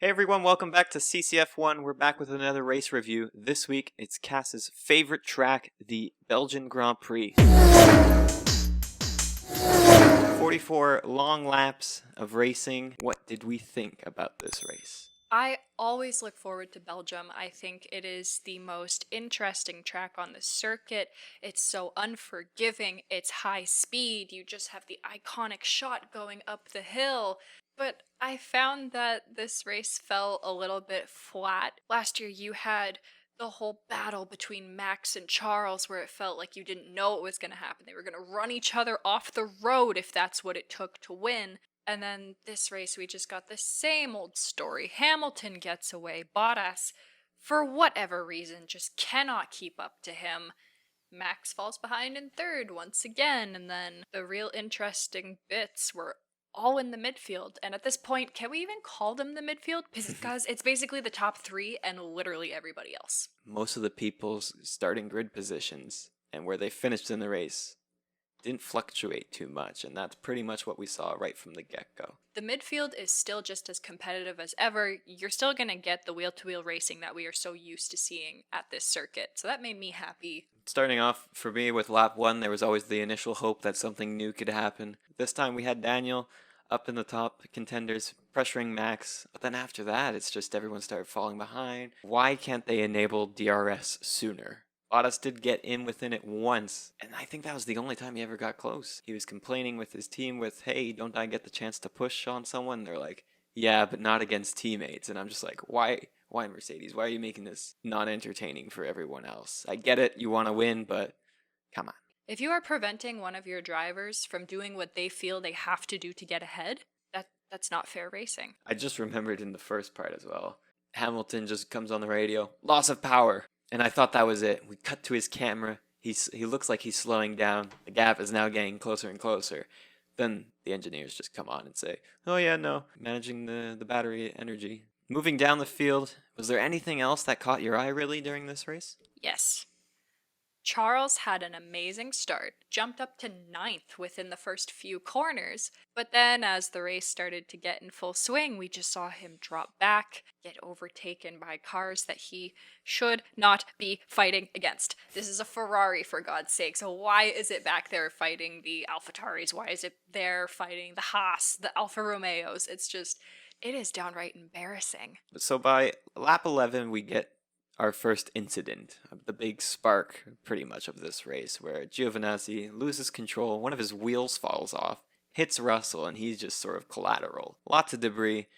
Hey everyone, welcome back to CCF1. We're back with another race review. This week, it's Cass's favorite track, the Belgian Grand Prix. 44 long laps of racing. What did we think about this race? I always look forward to Belgium. I think it is the most interesting track on the circuit. It's so unforgiving. It's high speed. You just have the iconic shot going up the hill. But I found that this race fell a little bit flat. Last year you had the whole battle between Max and Charles where it felt like you didn't know what was going to happen. They were going to run each other off the road if that's what it took to win. And then this race, we just got the same old story. Hamilton gets away. Bottas, for whatever reason, just cannot keep up to him. Max falls behind in third once again. And then the real interesting bits were all in the midfield. And at this point, can we even call them the midfield? Because it's basically the top three and literally everybody else. Most of the people's starting grid positions and where they finished in the race didn't fluctuate too much, and that's pretty much what we saw right from the get-go. The midfield is still just as competitive as ever. You're still going to get the wheel-to-wheel racing that we are so used to seeing at this circuit, so that made me happy. Starting off for me with lap 1, there was always the initial hope that something new could happen. This time we had Daniel up in the top contenders pressuring Max, but then after that it's just everyone started falling behind. Why can't they enable DRS sooner? Bottas did get in within it once, and I think that was the only time he ever got close. He was complaining with his team with, hey, don't I get the chance to push on someone? They're like, yeah, but not against teammates. And I'm just like, why Mercedes? Why are you making this non-entertaining for everyone else? I get it, you want to win, but come on. If you are preventing one of your drivers from doing what they feel they have to do to get ahead, that's not fair racing. I just remembered in the first part as well. Hamilton just comes on the radio, loss of power. And I thought that was it. We cut to his camera. He looks like he's slowing down. The gap is now getting closer and closer. Then the engineers just come on and say, oh yeah, no, managing the battery energy. Moving down the field, was there anything else that caught your eye really during this race? Yes. Charles had an amazing start, jumped up to 9th within the first few corners, but then as the race started to get in full swing, we just saw him drop back, get overtaken by cars that he should not be fighting against. This is a Ferrari, for God's sake, so why is it back there fighting the AlphaTauris? Why is it there fighting the Haas, the Alfa Romeos? It is downright embarrassing. So by lap 11, we get our first incident, the big spark pretty much of this race, where Giovinazzi loses control, one of his wheels falls off, hits Russell, and he's just sort of collateral. Lots of debris,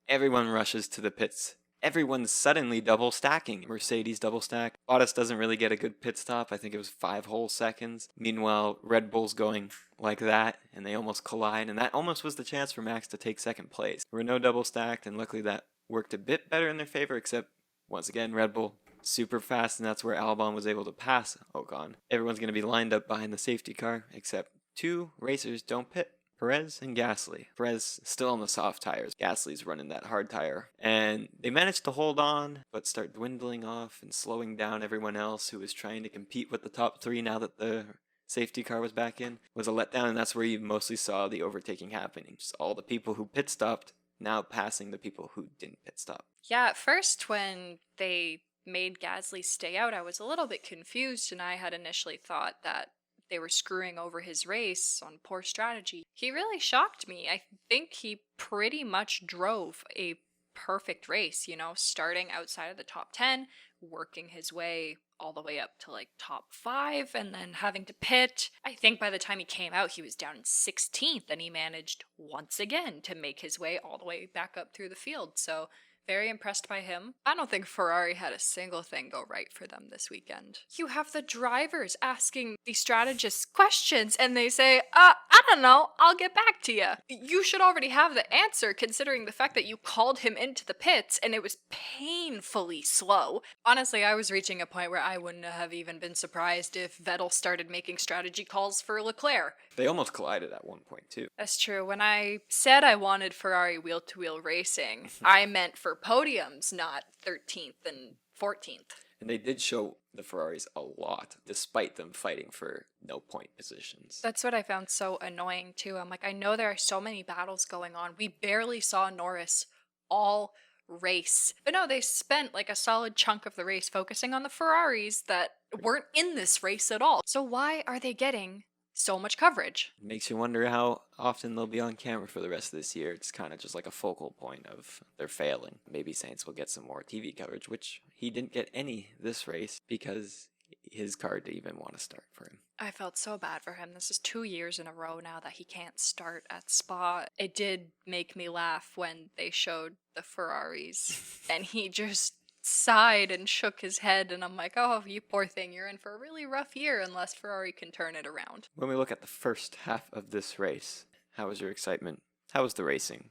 everyone rushes to the pits. Everyone's suddenly double stacking. Mercedes double stack. Bottas doesn't really get a good pit stop. I think it was 5 whole seconds. Meanwhile, Red Bull's going like that, and they almost collide, and that almost was the chance for Max to take second place. There were no double stacked, and luckily that worked a bit better in their favor, except once again, Red Bull super fast, and that's where Albon was able to pass Ocon. Everyone's going to be lined up behind the safety car, except 2 racers don't pit. Perez and Gasly. Perez still on the soft tires. Gasly's running that hard tire. And they managed to hold on, but start dwindling off and slowing down everyone else who was trying to compete with the top 3 now that the safety car was back in. It was a letdown, and that's where you mostly saw the overtaking happening. Just all the people who pit stopped now passing the people who didn't pit stop. Yeah, at first when they made Gasly stay out, I was a little bit confused, and I had initially thought that they were screwing over his race on poor strategy. He really shocked me. I think he pretty much drove a perfect race, starting outside of the top 10, working his way all the way up to like top 5, and then having to pit. I think by the time he came out, he was down in 16th, and he managed once again to make his way all the way back up through the field. So very impressed by him. I don't think Ferrari had a single thing go right for them this weekend. You have the drivers asking the strategists questions, and they say, I don't know, I'll get back to you. You should already have the answer, considering the fact that you called him into the pits, and it was painfully slow. Honestly, I was reaching a point where I wouldn't have even been surprised if Vettel started making strategy calls for Leclerc. They almost collided at one point, too. That's true. When I said I wanted Ferrari wheel-to-wheel racing, I meant for podiums, not 13th and 14th. And they did show the Ferraris a lot, despite them fighting for no point positions. That's what I found so annoying, too. I'm like, I know there are so many battles going on. We barely saw Norris all race. But no, they spent like a solid chunk of the race focusing on the Ferraris that weren't in this race at all. So why are they getting so much coverage? Makes you wonder how often they'll be on camera for the rest of this year. It's kind of just like a focal point of their failing. Maybe Saints will get some more TV coverage, which he didn't get any this race because his car didn't even want to start for him. I felt so bad for him. This is 2 years in a row now that he can't start at Spa. It did make me laugh when they showed the Ferraris and he just sighed and shook his head, and I'm like, oh, you poor thing, you're in for a really rough year unless Ferrari can turn it around. When we look at the first half of this race, how was your excitement? How was the racing?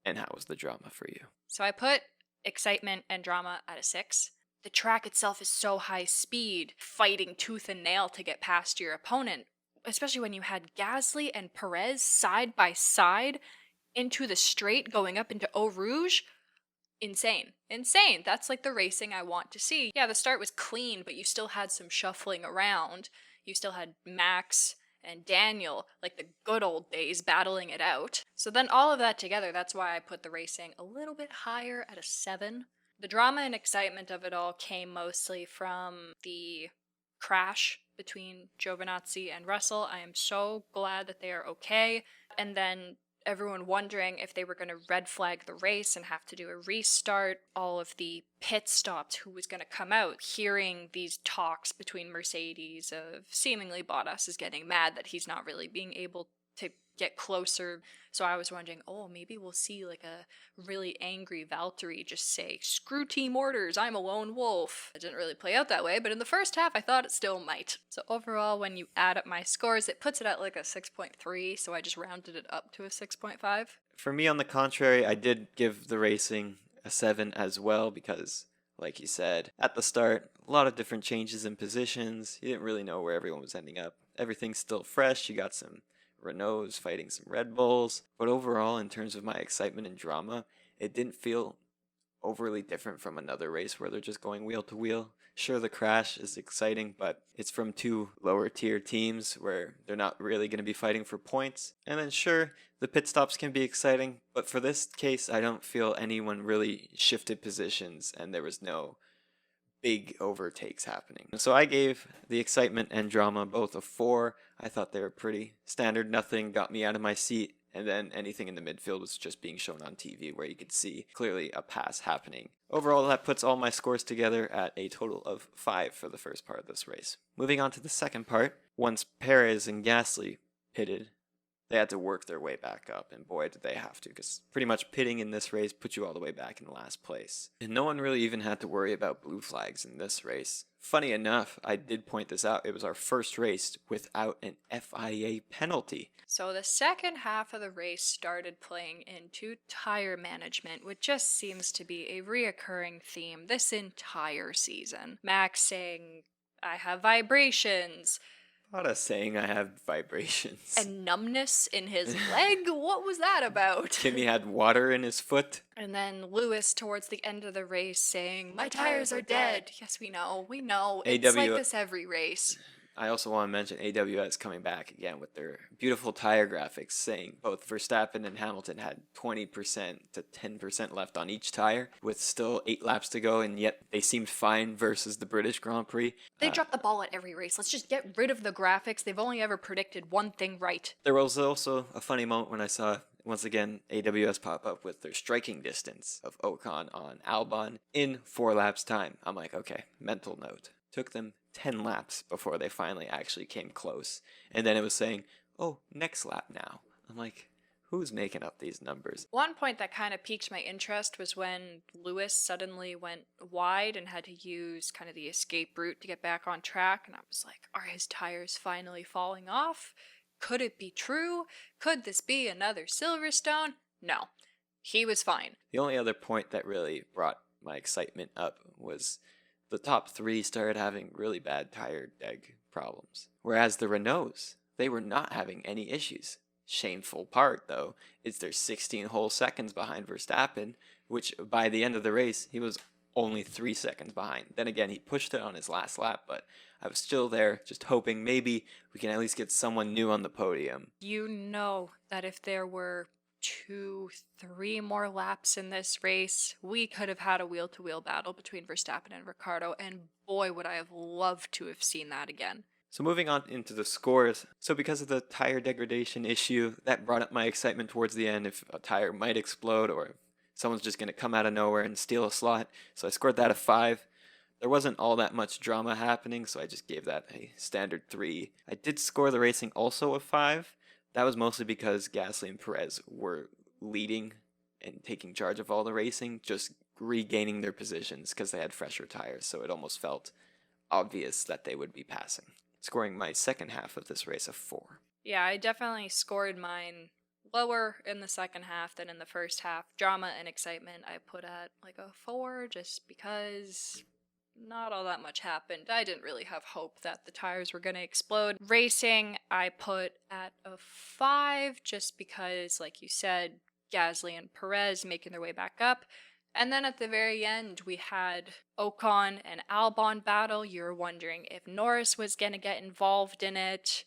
And how was the drama for you? So I put excitement and drama at a 6. The track itself is so high speed, fighting tooth and nail to get past your opponent, especially when you had Gasly and Perez side by side into the straight going up into Eau Rouge. Insane. That's like the racing I want to see. Yeah, the start was clean, but you still had some shuffling around. You still had Max and Daniel, like the good old days, battling it out. So then all of that together, that's why I put the racing a little bit higher at a 7. The drama and excitement of it all came mostly from the crash between Giovinazzi and Russell. I am so glad that they are okay. And then everyone wondering if they were going to red flag the race and have to do a restart, all of the pit stops, who was going to come out, hearing these talks between Mercedes of seemingly Bottas is getting mad that he's not really being able to get closer. So I was wondering, oh, maybe we'll see like a really angry Valtteri just say, screw team orders, I'm a lone wolf. It didn't really play out that way, but in the first half I thought it still might. So overall, when you add up my scores, it puts it at like a 6.3, so I just rounded it up to a 6.5. For me, on the contrary, I did give the racing a 7 as well because, like you said, at the start, a lot of different changes in positions. You didn't really know where everyone was ending up. Everything's still fresh. You got some Renaults fighting some Red Bulls. But overall, in terms of my excitement and drama, it didn't feel overly different from another race where they're just going wheel to wheel. Sure, the crash is exciting, but it's from two lower tier teams where they're not really going to be fighting for points. And then sure, the pit stops can be exciting, but for this case, I don't feel anyone really shifted positions and there was no big overtakes happening. So I gave the excitement and drama both a 4. I thought they were pretty standard. Nothing got me out of my seat. And then anything in the midfield was just being shown on TV where you could see clearly a pass happening. Overall, that puts all my scores together at a total of 5 for the first part of this race. Moving on to the second part, once Perez and Gasly pitted, they had to work their way back up, and boy did they have to, because pretty much pitting in this race put you all the way back in last place. And no one really even had to worry about blue flags in this race. Funny enough, I did point this out, it was our first race without an FIA penalty. So the second half of the race started playing into tire management, which just seems to be a reoccurring theme this entire season. Max saying, I have vibrations. Bottas saying I have vibrations. And numbness in his leg? What was that about? Kimmy had water in his foot. And then Lewis towards the end of the race saying, my tires are dead. Yes, we know. It's like this every race. I also want to mention AWS coming back again with their beautiful tire graphics saying both Verstappen and Hamilton had 20% to 10% left on each tire with still 8 laps to go, and yet they seemed fine versus the British Grand Prix. They drop the ball at every race. Let's just get rid of the graphics. They've only ever predicted one thing right. There was also a funny moment when I saw once again AWS pop up with their striking distance of Ocon on Albon in 4 laps time. I'm like, okay, mental note. Took them 10 laps before they finally actually came close. And then it was saying, oh, next lap now. I'm like, who's making up these numbers? One point that kind of piqued my interest was when Lewis suddenly went wide and had to use kind of the escape route to get back on track. And I was like, are his tires finally falling off? Could it be true? Could this be another Silverstone? No, he was fine. The only other point that really brought my excitement up was the top 3 started having really bad tire deg problems. Whereas the Renaults, they were not having any issues. Shameful part, though, is they're 16 whole seconds behind Verstappen, which by the end of the race, he was only 3 seconds behind. Then again, he pushed it on his last lap, but I was still there just hoping maybe we can at least get someone new on the podium. You know that if there were 2, 3 more laps in this race, we could have had a wheel-to-wheel battle between Verstappen and Ricciardo, and boy, would I have loved to have seen that again. So moving on into the scores. So because of the tire degradation issue, that brought up my excitement towards the end if a tire might explode or if someone's just going to come out of nowhere and steal a slot. So I scored that a 5. There wasn't all that much drama happening, so I just gave that a standard 3. I did score the racing also a 5. That was mostly because Gasly and Perez were leading and taking charge of all the racing, just regaining their positions because they had fresher tires, so it almost felt obvious that they would be passing. Scoring my second half of this race a 4. Yeah, I definitely scored mine lower in the second half than in the first half. Drama and excitement I put at like a 4 just because not all that much happened. I didn't really have hope that the tires were going to explode. Racing I put at a 5 just because, like you said, Gasly and Perez making their way back up. And then at the very end, we had Ocon and Albon battle. You were wondering if Norris was going to get involved in it.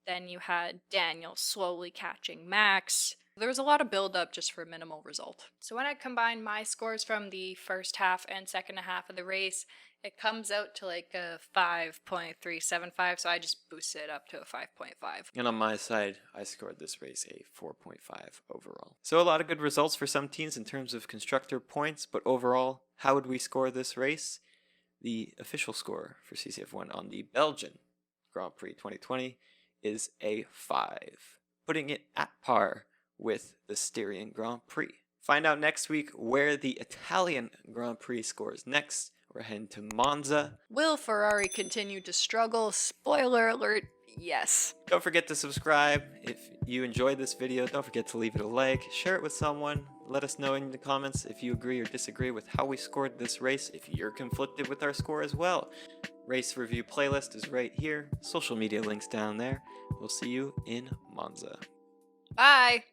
Then you had Daniel slowly catching Max. There was a lot of build-up just for a minimal result. So when I combine my scores from the first half and second half of the race, it comes out to like a 5.375, so I just boosted it up to a 5.5. And on my side, I scored this race a 4.5 overall. So a lot of good results for some teams in terms of constructor points, but overall, how would we score this race? The official score for CCF1 on the Belgian Grand Prix 2020 is a 5, putting it at par with the Styrian Grand Prix. Find out next week where the Italian Grand Prix scores next. We're heading to Monza. Will Ferrari continue to struggle? Spoiler alert, yes. Don't forget to subscribe. If you enjoyed this video, don't forget to leave it a like, share it with someone. Let us know in the comments if you agree or disagree with how we scored this race, if you're conflicted with our score as well. Race review playlist is right here. Social media links down there. We'll see you in Monza. Bye!